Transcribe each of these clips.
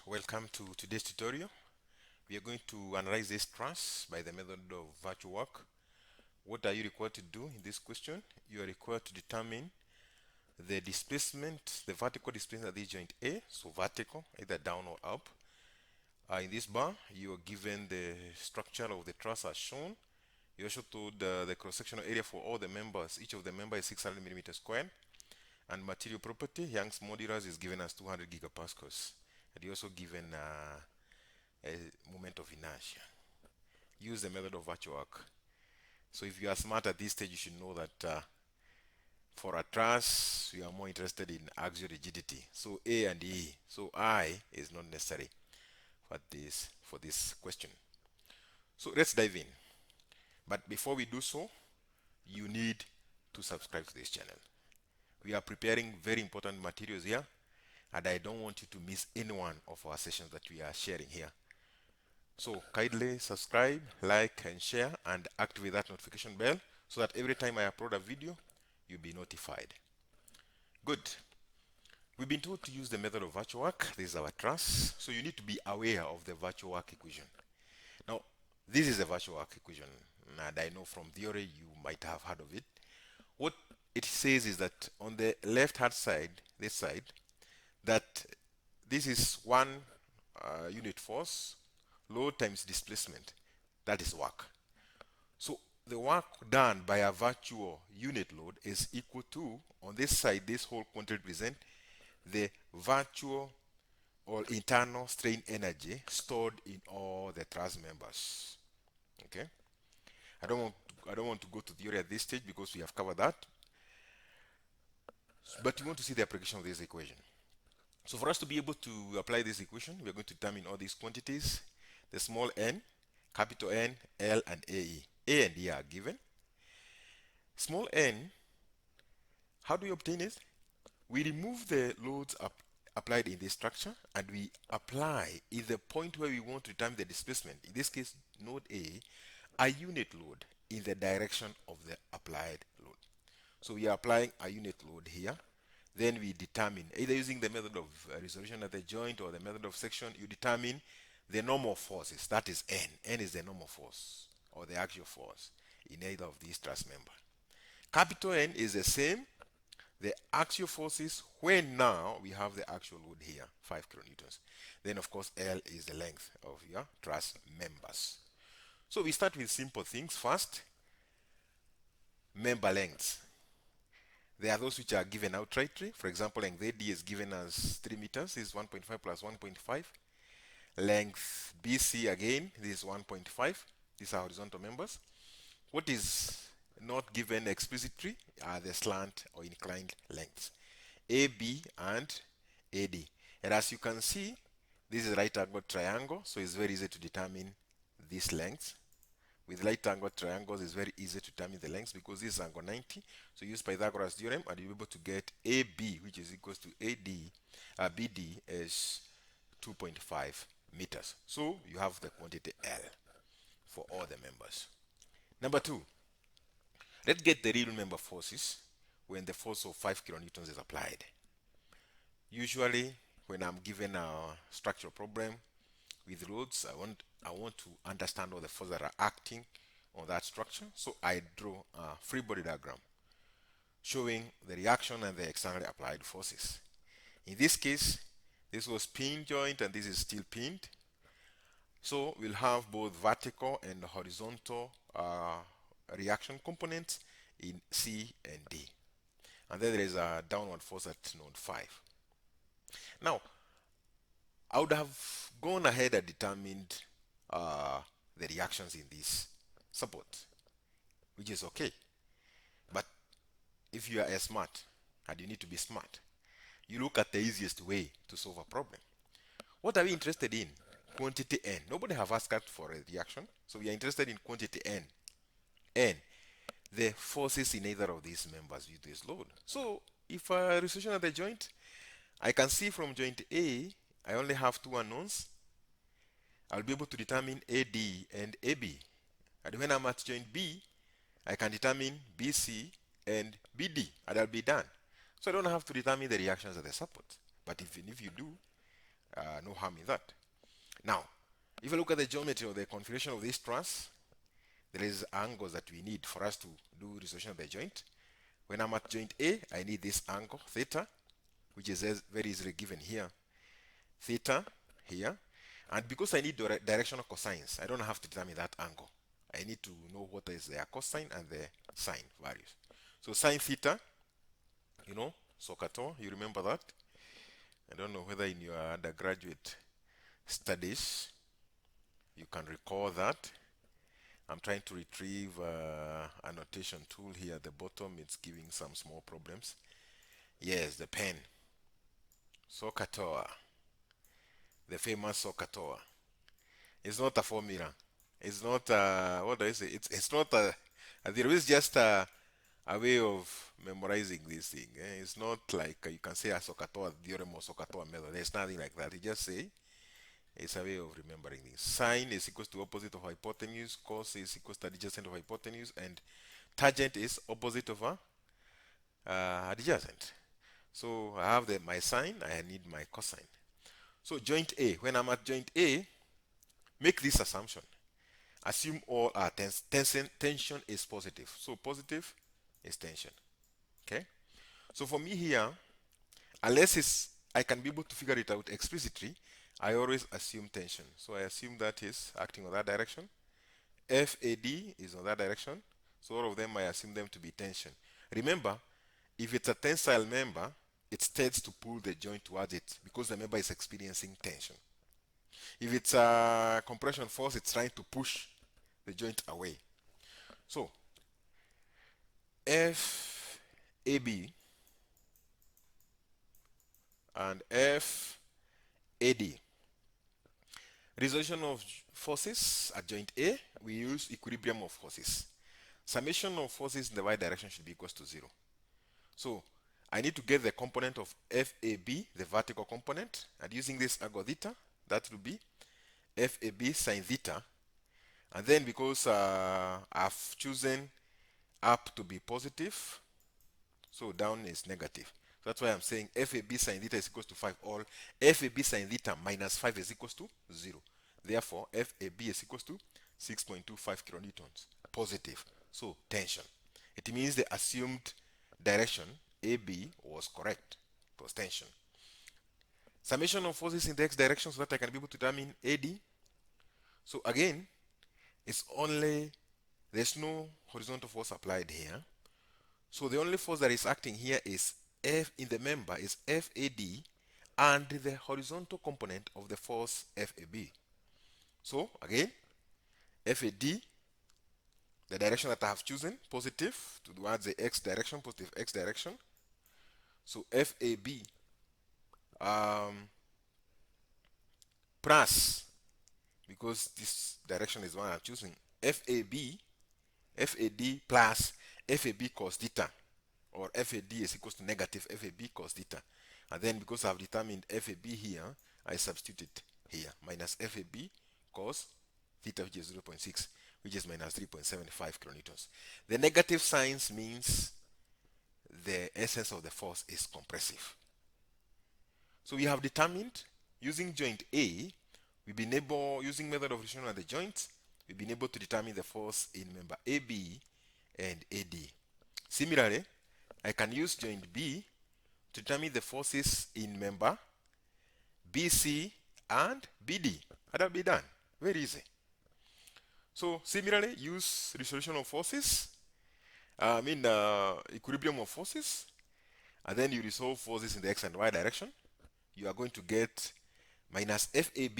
welcome to today's tutorial. We are going to analyze this truss by the method of virtual work. What are you required to do in this question? You are required to determine the displacement, the vertical displacement of this joint A, so vertical, either down or up. In this bar, you are given the structure of the truss as shown. You also told the cross-sectional area for all the members. Each of the members is 600 millimeters squared. And material property, Young's modulus is given as 200 gigapascals. And you also given a moment of inertia. Use the method of virtual work. So if you are smart at this stage, you should know that for a truss, we are more interested in axial rigidity. So A and E. So I is not necessary for this question. So let's dive in. But before we do so, you need to subscribe to this channel. We are preparing very important materials here, and I don't want you to miss any one of our sessions that we are sharing here. So kindly subscribe, like, and share, and activate that notification bell so that every time I upload a video, you'll be notified. Good. We've been told to use the method of virtual work. This is our truss. So you need to be aware of the virtual work equation. Now, this is a virtual work equation, and I know from theory you might have heard of it. What it says is that on the left-hand side, this side, that this is one unit force, load times displacement. That is work. So the work done by a virtual unit load is equal to, on this side, this whole quantity represent the virtual or internal strain energy stored in all the truss members. Okay. I don't want to go to theory at this stage because we have covered that. But you want to see the application of this equation. So for us to be able to apply this equation, we are going to determine all these quantities. The small n, capital N, L, and AE. A and E are given. Small n, how do we obtain it? We remove the loads applied in this structure, and we apply in the point where we want to determine the displacement, in this case node a unit load in the direction of the applied load. So we are applying a unit load here. Then we determine, either using the method of resolution at the joint or the method of section, you determine the normal forces. That is N. N is the normal force or the axial force in either of these truss members. Capital N is the same. The axial forces when now we have the actual load here, 5 kilonewtons. Then of course L is the length of your truss members. So we start with simple things first. Member lengths. There are those which are given outrightly. For example, length AD is given as 3 meters. This is 1.5 plus 1.5. Length BC again, this is 1.5. These are horizontal members. What is not given explicitly are the slant or inclined lengths, AB and AD. And as you can see, this is a right angle triangle, so it's very easy to determine these lengths. With right angle triangles, it's very easy to determine the lengths because this is angle 90. So use Pythagoras theorem and you'll be able to get AB, which is equals to BD is 2.5 meters. So you have the quantity L for all the members. Number two, let's get the real member forces when the force of 5 kilonewtons is applied. Usually, when I'm given a structural problem with loads, I want to understand all the forces that are acting on that structure. So I draw a free body diagram showing the reaction and the externally applied forces. In this case, this was pin joint and this is still pinned. So we'll have both vertical and horizontal reaction components in C and D. And then there is a downward force at node 5. Now, I would have gone ahead and determined the reactions in this support, which is okay. But if you are smart, and you need to be smart, you look at the easiest way to solve a problem. What are we interested in? Quantity N. Nobody have asked for a reaction, so we are interested in quantity N. N, the forces in either of these members with this load. So if I resolution at the joint, I can see from joint A, I only have two unknowns. I'll be able to determine AD and AB. And when I'm at joint B, I can determine BC and BD, and I'll be done. So I don't have to determine the reactions at the support. But if you do, no harm in that. Now, if you look at the geometry or the configuration of this truss, there is angles that we need for us to do resolution of the joint. When I'm at joint A, I need this angle, theta, which is very easily given here. Theta here. And because I need directional cosines, I don't have to determine that angle. I need to know what is their cosine and the sine values. So sine theta, SOHCAHTOA, you remember that? I don't know whether in your undergraduate studies you can recall that. I'm trying to retrieve a notation tool here at the bottom. It's giving some small problems. Yes, the pen. SOHCAHTOA. The famous SOHCAHTOA. It's not a formula. It's not what do I say? It's not there is just a way of memorizing this thing. It's not like you can say a SOHCAHTOA theorem or SOHCAHTOA method. There's nothing like that. You just say it's a way of remembering this. Sine is equals to opposite of hypotenuse, cos is equals to adjacent of hypotenuse, and tangent is opposite of adjacent. So I have my sine, I need my cosine. So joint A, when I'm at joint A, make this assumption. Assume all are tension is positive. So positive is tension. Okay? So for me here, unless I can be able to figure it out explicitly, I always assume tension. So I assume that is acting on that direction. FAD is on that direction. So all of them, I assume them to be tension. Remember, if it's a tensile member, it tends to pull the joint towards it because the member is experiencing tension. If it's a compression force, it's trying to push the joint away. So FAB and FAD. Resolution of forces at joint A, we use equilibrium of forces. Summation of forces in the y direction should be equal to 0. So I need to get the component of FAB, the vertical component, and using this angle theta, that will be FAB sine theta. And then because I've chosen up to be positive, so down is negative. So that's why I'm saying FAB sine theta is equal to 5, or FAB sine theta minus 5 is equal to 0. Therefore, FAB is equal to 6.25 kilonewtons, positive. So tension. It means the assumed direction AB was correct. It was tension. Summation of forces in the x direction so that I can be able to determine AD. So again, there's no horizontal force applied here. So the only force that is acting here is F in the member is FAD and the horizontal component of the force FAB. So again, FAD, the direction that I have chosen, positive towards the x direction, positive x direction. So FAB plus, because this direction is one I'm choosing, FAD plus FAB cos theta, or FAD is equals to negative FAB cos theta. And then because I've determined FAB here, I substitute it here, minus FAB cos theta, which is 0.6, which is minus 3.75 kilonewtons. The negative signs means the essence of the force is compressive. So we have determined, using joint A, we've been able, using method of resolution of the joints, we've been able to determine the force in member AB and AD. Similarly, I can use joint B to determine the forces in member BC and BD. And that'll be done. Very easy. So similarly, use resolution of forces, equilibrium of forces, and then you resolve forces in the x and y direction. You are going to get minus FAB.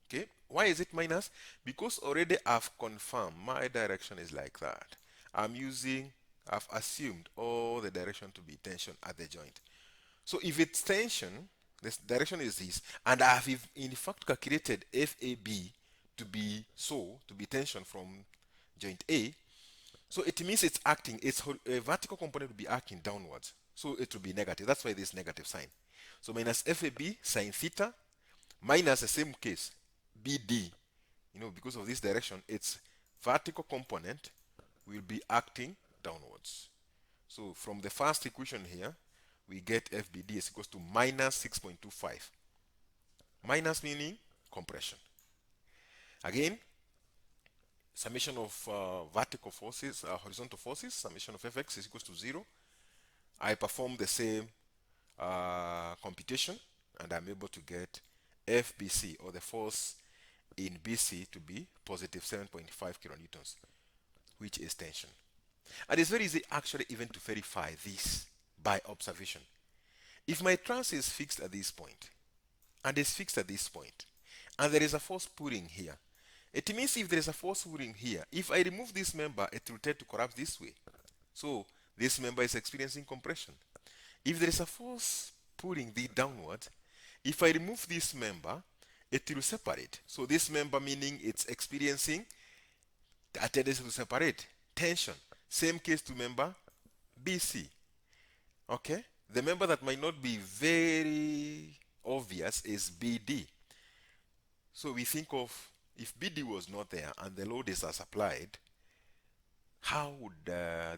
Okay, why is it minus? Because already I've confirmed my direction is like that. I've assumed all the direction to be tension at the joint. So if it's tension, this direction is this, and I've in fact calculated FAB to be tension from joint A, so it means it's acting, its a vertical component will be acting downwards. So it will be negative. That's why this negative sign. So minus FAB sine theta minus the same case BD. Because of this direction, its vertical component will be acting downwards. So from the first equation here, we get FBD is equals to minus 6.25. minus meaning compression. Again, summation of vertical forces, horizontal forces, summation of Fx is equals to 0. I perform the same computation, and I'm able to get FBC, or the force in BC, to be positive 7.5 kilonewtons, which is tension. And it's very easy actually even to verify this by observation. If my truss is fixed at this point, and is fixed at this point, and there is a force pulling here, it means if there is a force pulling here, if I remove this member, it will tend to collapse this way. So this member is experiencing compression. If there is a force pulling the downward, if I remove this member, it will separate. So this member, meaning it's experiencing a tendency to separate, tension. Same case to member BC. Okay? The member that might not be very obvious is BD. So we think of, if BD was not there and the load is as applied, how would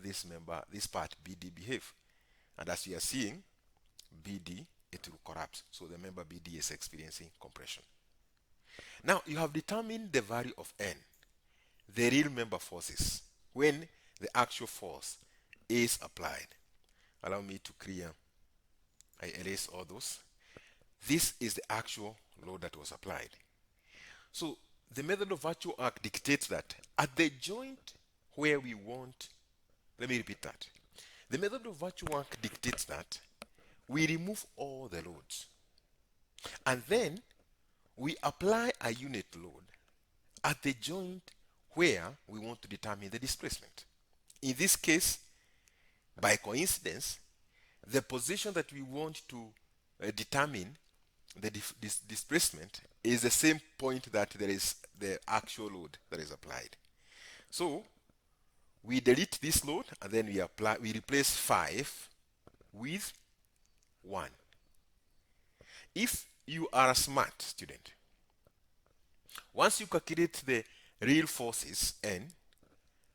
this part BD behave? And as we are seeing, BD, it will collapse. So the member BD is experiencing compression. Now you have determined the value of N, the real member forces, when the actual force is applied. Allow me to clear, I erase all those. This is the actual load that was applied. So the method of virtual arc dictates that at the joint where we want, let me repeat that. The method of virtual arc dictates that we remove all the loads, and then we apply a unit load at the joint where we want to determine the displacement. In this case, by coincidence, the position that we want to determine the displacement is the same point that there is the actual load that is applied. So we delete this load, and then we replace 5 with 1. If you are a smart student, once you calculate the real forces N,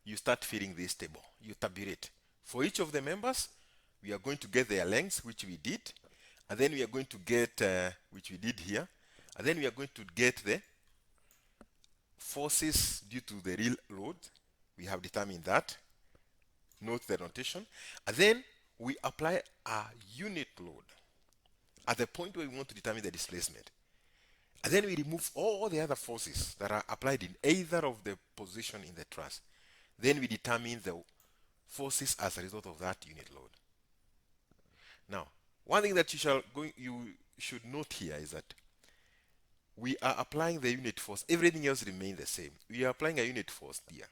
you start filling this table. You tabulate. For each of the members, we are going to get their lengths, which we did, and then we are going to get, which we did here, and then we are going to get the forces due to the real load. We have determined that. Note the notation. And then we apply a unit load at the point where we want to determine the displacement. And then we remove all the other forces that are applied in either of the position in the truss. Then we determine the forces as a result of that unit load. Now, one thing that you should note here is that we are applying the unit force. Everything else remains the same. We are applying a unit force there,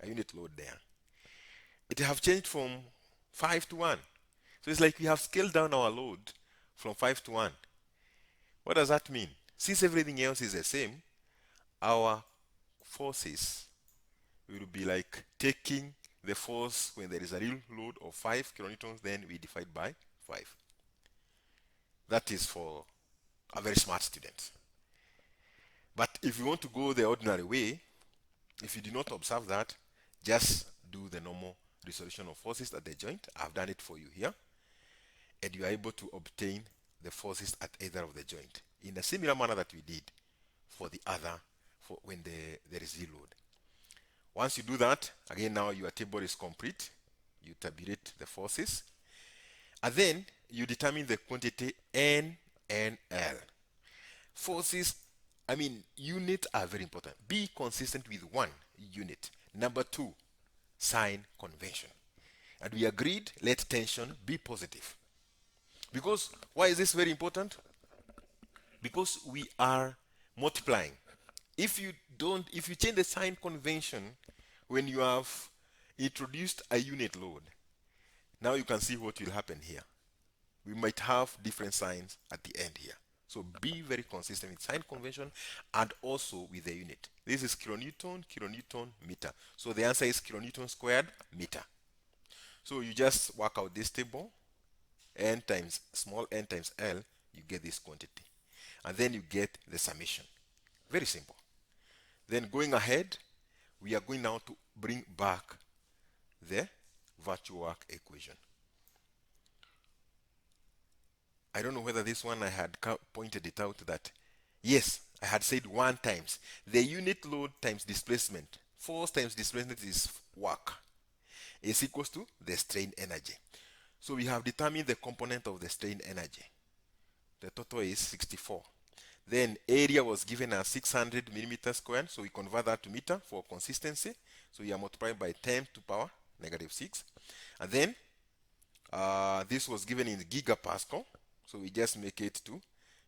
a unit load there. It have changed from 5 to 1. So it's like we have scaled down our load from 5 to 1. What does that mean? Since everything else is the same, our forces will be like taking the force when there is a real load of 5 kilonewtons, then we divide by 5. That is for a very smart student. But if you want to go the ordinary way, if you do not observe that, just do the normal resolution of forces at the joint. I've done it for you here. And you are able to obtain the forces at either of the joint in a similar manner that we did for the other, for when there is zero load. Once you do that, again, now your table is complete. You tabulate the forces, and then you determine the quantity N and L. Forces, units are very important. Be consistent with one unit. Number 2, sign convention. And we agreed, let tension be positive. Because, why is this very important? Because we are multiplying. If you change the sign convention when you have introduced a unit load, now you can see what will happen here. We might have different signs at the end here. So be very consistent with sign convention and also with the unit. This is kilonewton, kilonewton, meter. So the answer is kilonewton squared meter. So you just work out this table, n times small n times L, you get this quantity. And then you get the summation. Very simple. Then going ahead, we are going now to bring back the virtual arc equation. I don't know whether this one I had pointed it out that Yes, I had said 1 times. The unit load times displacement. Force times displacement is work. Is equals to the strain energy. So we have determined the component of the strain energy. The total is 64. Then area was given as 600 millimeters squared, so we convert that to meter for consistency. So we are multiplying by 10 to power negative 6. And then this was given in gigapascal, so we just make it to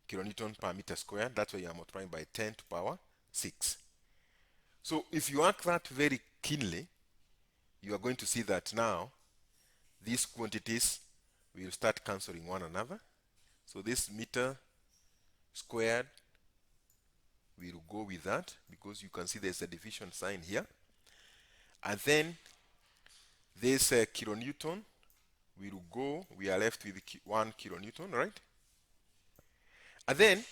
kilonewton per meter squared. That's why you are multiplying by 10 to power 6. So if you work that very keenly, you are going to see that now these quantities will start cancelling one another. So this meter squared will go with that, because you can see there's a division sign here. And then this kilonewton will go, we are left with 1 kilonewton, right? And then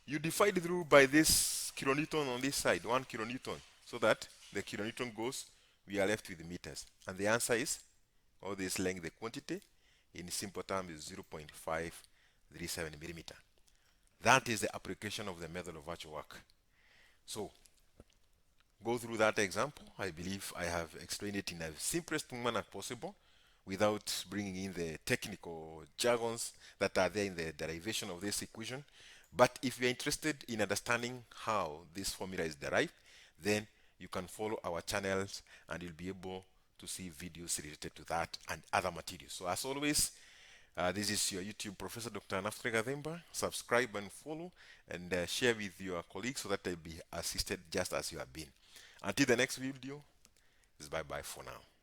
you divide through by this kilonewton on this side, 1 kilonewton, so that the kilonewton goes, we are left with meters. And the answer is, all this length, the quantity, in simple terms is 0.537 millimeter. That is the application of the method of virtual work. So go through that example. I believe I have explained it in the simplest manner possible without bringing in the technical jargons that are there in the derivation of this equation. But if you're interested in understanding how this formula is derived, then you can follow our channels and you'll be able to see videos related to that and other materials. So as always, this is your YouTube Professor Dr. Gathimba. Subscribe and follow, and share with your colleagues so that they'll be assisted just as you have been. Until the next video, it's bye-bye for now.